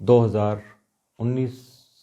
2019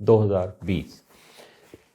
2020।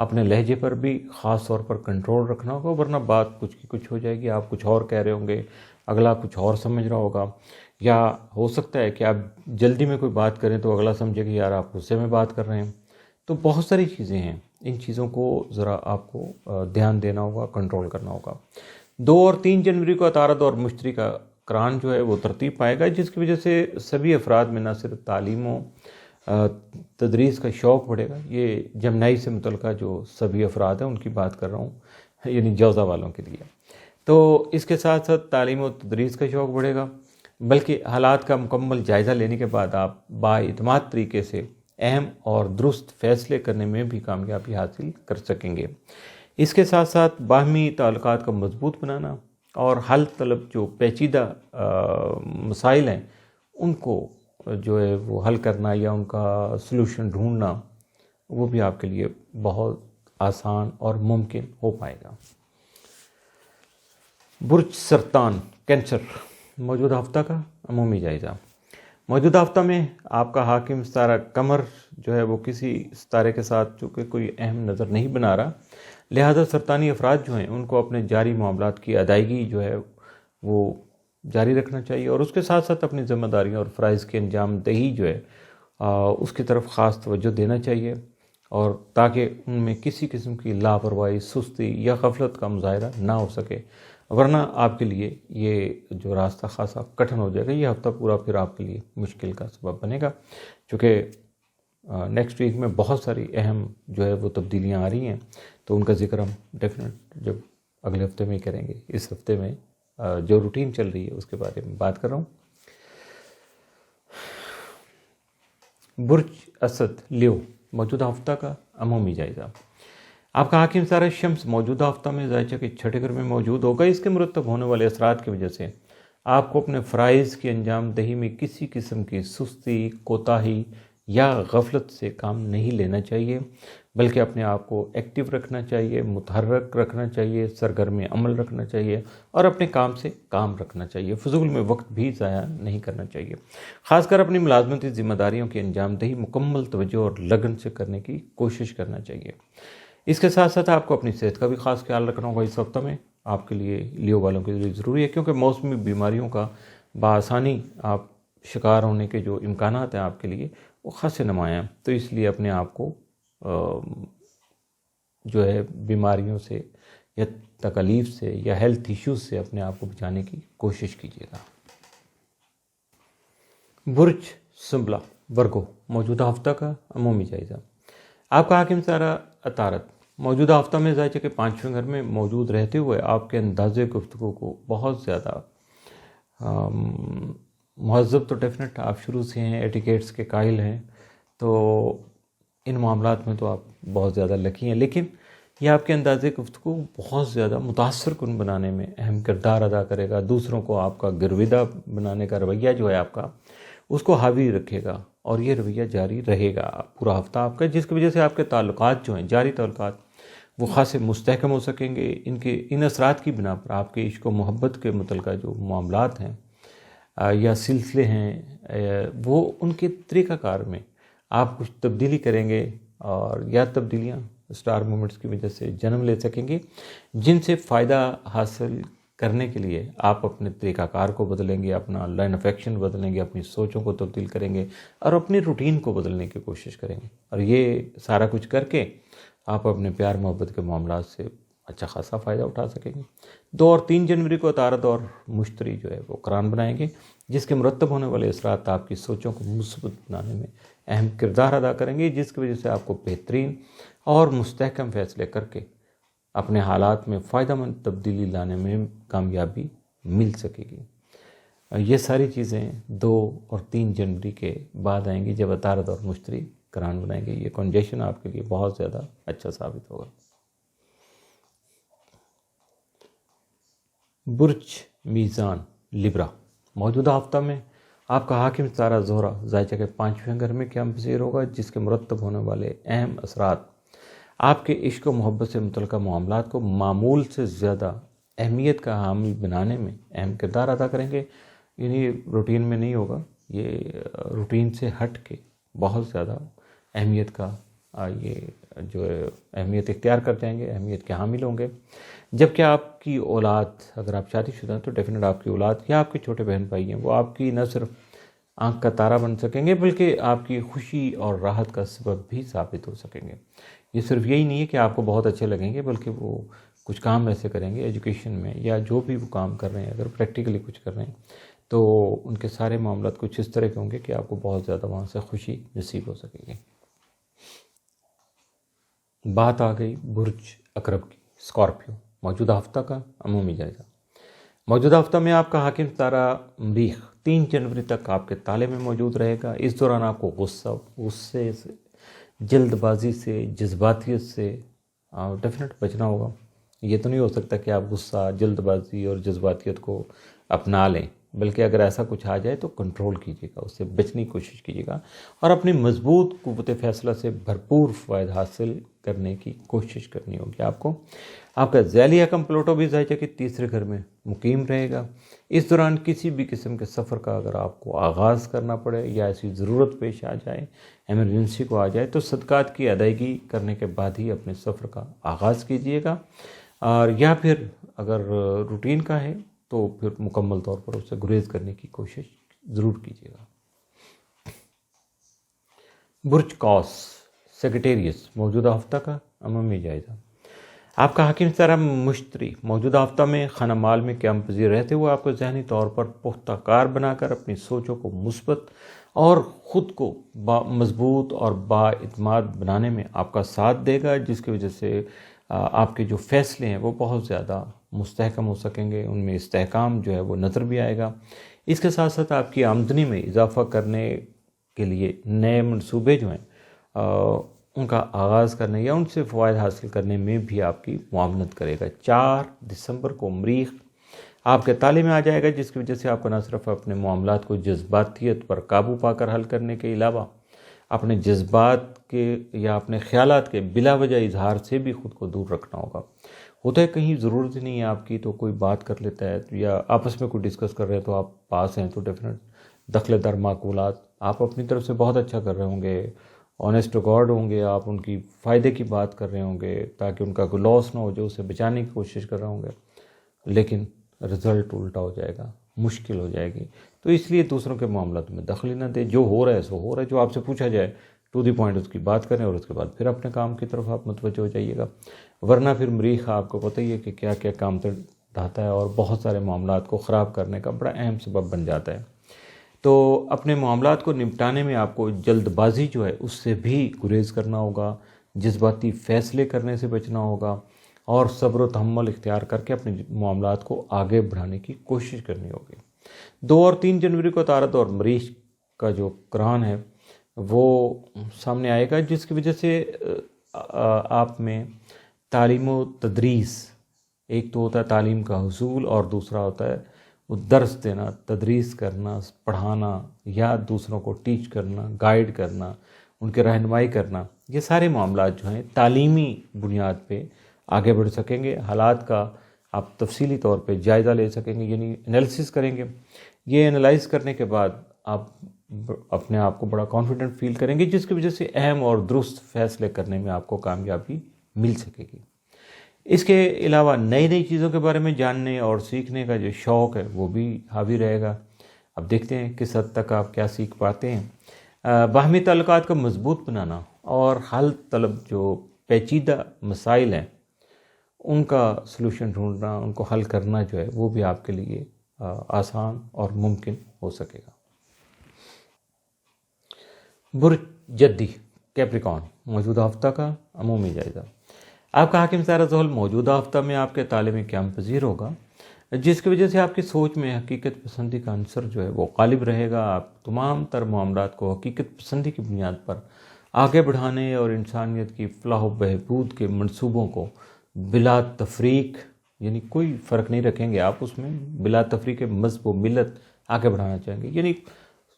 اپنے لہجے پر بھی خاص طور پر کنٹرول رکھنا ہوگا، ورنہ بات کچھ کی کچھ ہو جائے گی، آپ کچھ اور کہہ رہے ہوں گے، اگلا کچھ اور سمجھ رہا ہوگا، یا ہو سکتا ہے کہ آپ جلدی میں کوئی بات کریں تو اگلا سمجھے کہ یار آپ غصے میں بات کر رہے ہیں۔ تو بہت ساری چیزیں ہیں، ان چیزوں کو ذرا آپ کو دھیان دینا ہوگا، کنٹرول کرنا ہوگا۔ 2 اور 3 جنوری کو عطارد اور مشتری کا قران جو ہے وہ ترتیب پائے گا، جس کی وجہ سے سبھی افراد میں نہ صرف تعلیم و تدریس کا شوق بڑھے گا۔ یہ جمنائی سے متعلقہ جو سبھی افراد ہیں ان کی بات کر رہا ہوں، یعنی جوزہ والوں کے لیے۔ تو اس کے ساتھ ساتھ تعلیم و تدریس کا شوق بڑھے گا، بلکہ حالات کا مکمل جائزہ لینے کے بعد آپ بااعتماد طریقے سے اہم اور درست فیصلے کرنے میں بھی کامیابی حاصل کر سکیں گے۔ اس کے ساتھ ساتھ باہمی تعلقات کو مضبوط بنانا اور حل طلب جو پیچیدہ مسائل ہیں ان کو جو ہے وہ حل کرنا یا ان کا سلوشن ڈھونڈنا، وہ بھی آپ کے لیے بہت آسان اور ممکن ہو پائے گا۔ برج سرطان کینسر، موجودہ ہفتہ کا عمومی جائزہ۔ موجودہ ہفتہ میں آپ کا حاکم ستارہ قمر جو ہے وہ کسی ستارے کے ساتھ چونکہ کوئی اہم نظر نہیں بنا رہا، لہذا سرطانی افراد جو ہیں ان کو اپنے جاری معاملات کی ادائیگی جو ہے وہ جاری رکھنا چاہیے، اور اس کے ساتھ ساتھ اپنی ذمہ داریوں اور فرائض کی انجام دہی جو ہے اس کی طرف خاص توجہ دینا چاہیے، اور تاکہ ان میں کسی قسم کی لاپرواہی، سستی یا غفلت کا مظاہرہ نہ ہو سکے، ورنہ آپ کے لیے یہ جو راستہ خاصا کٹھن ہو جائے گا۔ یہ ہفتہ پورا پھر آپ کے لیے مشکل کا سبب بنے گا، چونکہ نیکسٹ ویک میں بہت ساری اہم جو ہے وہ تبدیلیاں آ رہی ہیں، تو ان کا ذکر ہم ڈیفینیٹ جب اگلے ہفتے میں کریں گے۔ اس ہفتے میں جو روٹین چل رہی ہے اس کے بارے میں بات کر رہا ہوں۔ برج اسد لیو، موجودہ ہفتہ کا عمومی جائزہ۔ آپ کا حاکم ستارہ شمس موجودہ ہفتہ میں ذائچہ کے چھٹے گھر میں موجود ہوگا۔ اس کے مرتب ہونے والے اثرات کی وجہ سے آپ کو اپنے فرائض کی انجام دہی میں کسی قسم کی سستی، کوتاہی یا غفلت سے کام نہیں لینا چاہیے، بلکہ اپنے آپ کو ایکٹیو رکھنا چاہیے، متحرک رکھنا چاہیے، سرگرم عمل رکھنا چاہیے، اور اپنے کام سے کام رکھنا چاہیے۔ فضول میں وقت بھی ضائع نہیں کرنا چاہیے، خاص کر اپنی ملازمتی ذمہ داریوں کی انجام دہی مکمل توجہ اور لگن سے کرنے کی کوشش کرنا چاہیے۔ اس کے ساتھ ساتھ آپ کو اپنی صحت کا بھی خاص خیال رکھنا ہوگا۔ اس ہفتہ میں آپ کے لیے لیو والوں کے لیے ضروری ہے، کیونکہ موسمی بیماریوں کا بآسانی آپ شکار ہونے کے جو امکانات ہیں آپ کے لیے وہ خاصے نمایاں ہیں، تو اس لیے اپنے آپ کو جو ہے بیماریوں سے یا تکالیف سے یا ہیلتھ ایشوز سے اپنے آپ کو بچانے کی کوشش کیجیے گا۔ برج سنبلا ورگو، موجودہ ہفتہ کا عمومی جائزہ۔ آپ کا حاکم ستارہ عطارد موجودہ ہفتہ میں ذائچہ کے 5ویں گھر میں موجود رہتے ہوئے آپ کے انداز گفتگو کو بہت زیادہ مہذب، تو ڈیفینیٹ آپ شروع سے ہیں، ایٹیکیٹس کے قائل ہیں، تو ان معاملات میں تو آپ بہت زیادہ لکی ہیں، لیکن یہ آپ کے انداز گفتگو بہت زیادہ متاثر کن بنانے میں اہم کردار ادا کرے گا۔ دوسروں کو آپ کا گرویدہ بنانے کا رویہ جو ہے آپ کا، اس کو حاوی رکھے گا، اور یہ رویہ جاری رہے گا پورا ہفتہ آپ کا، جس کی وجہ سے آپ کے تعلقات جو ہیں، جاری تعلقات، وہ خاصے مستحکم ہو سکیں گے۔ ان اثرات کی بنا پر آپ کے عشق و محبت کے متعلقہ جو معاملات ہیں یا سلسلے ہیں، وہ ان کے طریقہ کار میں آپ کچھ تبدیلی کریں گے، اور یا تبدیلیاں اسٹار مومنٹس کی وجہ سے جنم لے سکیں گے، جن سے فائدہ حاصل کرنے کے لیے آپ اپنے طریقہ کار کو بدلیں گے، اپنا لائن آف ایکشن بدلیں گے، اپنی سوچوں کو تبدیل کریں گے، اور اپنی روٹین کو بدلنے کی کوشش کریں گے، اور یہ سارا کچھ کر کے آپ اپنے پیار محبت کے معاملات سے اچھا خاصا فائدہ اٹھا سکیں گے۔ 2 اور 3 جنوری کو عطارد اور مشتری جو ہے وہ قران بنائیں گے، جس کے مرتب ہونے والے اثرات آپ کی سوچوں کو مثبت بنانے میں اہم کردار ادا کریں گے، جس کی وجہ سے آپ کو بہترین اور مستحکم فیصلے کر کے اپنے حالات میں فائدہ مند تبدیلی لانے میں کامیابی مل سکے گی۔ یہ ساری چیزیں 2 اور 3 جنوری کے بعد آئیں گی، جب عطارد اور مشتری قران بنائیں گے۔ یہ کنجیشن آپ کے لیے بہت زیادہ اچھا ثابت ہوگا۔ برج میزان لبرا، موجودہ ہفتہ میں آپ کا حاکم ستارہ زہرہ ذائچہ کے 5ویں گھر میں قیام پذیر ہوگا، جس کے مرتب ہونے والے اہم اثرات آپ کے عشق و محبت سے متعلقہ معاملات کو معمول سے زیادہ اہمیت کا حامل بنانے میں اہم کردار ادا کریں گے۔ یعنی روٹین میں نہیں ہوگا، یہ روٹین سے ہٹ کے بہت زیادہ اہمیت کا یہ جو ہے اہمیت اختیار کر جائیں گے، اہمیت کے حامل ہوں گے. جبکہ آپ کی اولاد، اگر آپ شادی شدہ ہیں تو ڈیفینیٹ آپ کی اولاد یا آپ کے چھوٹے بہن بھائی ہیں، وہ آپ کی نہ صرف آنکھ کا تارا بن سکیں گے بلکہ آپ کی خوشی اور راحت کا سبب بھی ثابت ہو سکیں گے. یہ صرف یہی نہیں ہے کہ آپ کو بہت اچھے لگیں گے، بلکہ وہ کچھ کام ایسے کریں گے ایجوکیشن میں یا جو بھی وہ کام کر رہے ہیں، اگر پریکٹیکلی کچھ کر رہے ہیں تو ان کے سارے معاملات کچھ اس طرح کے ہوں گے کہ آپ کو بہت زیادہ وہاں سے خوشی نصیب ہو سکے گی. بات آ گئی برج عقرب کی، اسکارپیو، موجودہ ہفتہ کا عمومی جائزہ. موجودہ ہفتہ میں آپ کا حاکم ستارہ مریخ 3 جنوری تک آپ کے تالے میں موجود رہے گا. اس دوران آپ کو غصے سے، جلد بازی سے، جذباتیت سے ڈیفینیٹ بچنا ہوگا. یہ تو نہیں ہو سکتا کہ آپ غصہ، جلد بازی اور جذباتیت کو اپنا لیں، بلکہ اگر ایسا کچھ آ جائے تو کنٹرول کیجیے گا، اس سے بچنے کی کوشش کیجیے گا اور اپنی مضبوط قوت فیصلہ سے بھرپور فائدہ حاصل کرنے کی کوشش کرنی ہوگی آپ کو. آپ کا ذیلی حکم پلوٹو بھی ظاہر ہے کہ تیسرے گھر میں مقیم رہے گا. اس دوران کسی بھی قسم کے سفر کا اگر آپ کو آغاز کرنا پڑے یا ایسی ضرورت پیش آ جائے، ایمرجنسی کو آ جائے، تو صدقات کی ادائیگی کرنے کے بعد ہی اپنے سفر کا آغاز کیجیے گا. اور یا پھر اگر روٹین کا ہے تو پھر مکمل طور پر اسے گریز کرنے کی کوشش ضرور کیجیے گا. برج قوس، سیگیٹیریس، موجودہ ہفتہ کا عمومی جائزہ. آپ کا حاکم ستارہ مشتری موجودہ ہفتہ میں خانہ مال میں قیام پذیر رہتے ہوئے آپ کو ذہنی طور پر پختہ کار بنا کر اپنی سوچوں کو مثبت اور خود کو مضبوط اور با اعتماد بنانے میں آپ کا ساتھ دے گا، جس کی وجہ سے آپ کے جو فیصلے ہیں وہ بہت زیادہ مستحکم ہو سکیں گے، ان میں استحکام جو ہے وہ نظر بھی آئے گا. اس کے ساتھ ساتھ آپ کی آمدنی میں اضافہ کرنے کے لیے نئے منصوبے جو ہیں ان کا آغاز کرنے یا ان سے فوائد حاصل کرنے میں بھی آپ کی معاونت کرے گا. 4 دسمبر کو مریخ آپ کے تالے میں آ جائے گا، جس کی وجہ سے آپ کو نہ صرف اپنے معاملات کو جذباتیت پر قابو پا کر حل کرنے کے علاوہ اپنے جذبات کے یا اپنے خیالات کے بلا وجہ اظہار سے بھی خود کو دور رکھنا ہوگا. ہوتا ہے کہیں ضرورت نہیں ہے آپ کی تو کوئی بات کر لیتا ہے یا آپس میں کوئی ڈسکس کر رہے ہیں تو آپ پاس ہیں تو ڈیفینیٹ دخل در معقولات آپ اپنی طرف سے بہت اچھا کر رہے ہوں گے، آنیسٹ ٹو گاڈ ہوں گے، آپ ان کی فائدے کی بات کر رہے ہوں گے تاکہ ان کا کوئی لاس نہ ہو جو اسے بچانے کی کوشش کر رہے ہوں گے، لیکن رزلٹ الٹا ہو جائے گا، مشکل ہو جائے گی. تو اس لیے دوسروں کے معاملات میں دخل نہ دیں، جو ہو رہا ہے سو ہو رہا ہے، جو آپ سے پوچھا جائے ٹو دی پوائنٹ اس کی بات کریں اور اس کے بعد پھر اپنے کام کی طرف آپ متوجہ ہو جائیے گا. ورنہ پھر مریخ آپ کو پتہ ہی ہے کہ کیا کیا کام ڈھاتا ہے اور بہت سارے معاملات کو خراب کرنے کا بڑا اہم سبب بن جاتا ہے. تو اپنے معاملات کو نپٹانے میں آپ کو جلد بازی جو ہے اس سے بھی گریز کرنا ہوگا، جذباتی فیصلے کرنے سے بچنا ہوگا اور صبر و تحمل اختیار کر کے اپنے معاملات کو آگے بڑھانے کی کوشش کرنی ہوگی. 2 اور 3 جنوری کو عطارد اور مریخ کا جو قران ہے وہ سامنے آئے گا، جس کی وجہ سے آپ میں تعلیم و تدریس، ایک تو ہوتا ہے تعلیم کا حصول اور دوسرا ہوتا ہے وہ درس دینا، تدریس کرنا، پڑھانا یا دوسروں کو ٹیچ کرنا، گائیڈ کرنا، ان کے رہنمائی کرنا. یہ سارے معاملات جو ہیں تعلیمی بنیاد پہ آگے بڑھ سکیں گے. حالات کا آپ تفصیلی طور پہ جائزہ لے سکیں گے، یعنی انالیسس کریں گے. یہ انالائز کرنے کے بعد آپ اپنے آپ کو بڑا کانفیڈنٹ فیل کریں گے، جس کی وجہ سے اہم اور درست فیصلے کرنے میں آپ کو کامیابی مل سکے گی. اس کے علاوہ نئی نئی چیزوں کے بارے میں جاننے اور سیکھنے کا جو شوق ہے وہ بھی حاوی رہے گا. اب دیکھتے ہیں کس حد تک آپ کیا سیکھ پاتے ہیں. باہمی تعلقات کو مضبوط بنانا اور حل طلب جو پیچیدہ مسائل ہیں ان کا سلوشن ڈھونڈنا، ان کو حل کرنا جو ہے وہ بھی آپ کے لیے آسان اور ممکن ہو سکے گا. برج جدی، کیپریکان، موجودہ ہفتہ کا عمومی جائزہ. آپ کا حاکم ستارہ زحل موجودہ ہفتہ میں آپ کے تالے میں قیام پذیر ہوگا، جس کی وجہ سے آپ کی سوچ میں حقیقت پسندی کا عنصر جو ہے وہ غالب رہے گا. آپ تمام تر معاملات کو حقیقت پسندی کی بنیاد پر آگے بڑھانے اور انسانیت کی فلاح و بہبود کے منصوبوں کو بلا تفریق، یعنی کوئی فرق نہیں رکھیں گے آپ اس میں، بلا تفریق مذہب و ملت آگے بڑھانا چاہیں گے. یعنی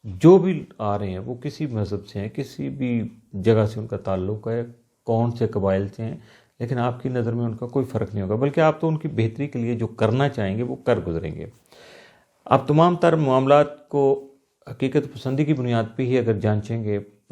جو بھی آ رہے ہیں وہ کسی مذہب سے ہیں، کسی بھی جگہ سے ان کا تعلق ہے، کون سے قبائل سے ہیں، لیکن آپ کی نظر میں ان کا کوئی فرق نہیں ہوگا، بلکہ آپ تو ان کی بہتری کے لیے جو کرنا چاہیں گے وہ کر گزریں گے. آپ تمام تر معاملات کو حقیقت پسندی کی بنیاد پہ ہی اگر جانچیں گے،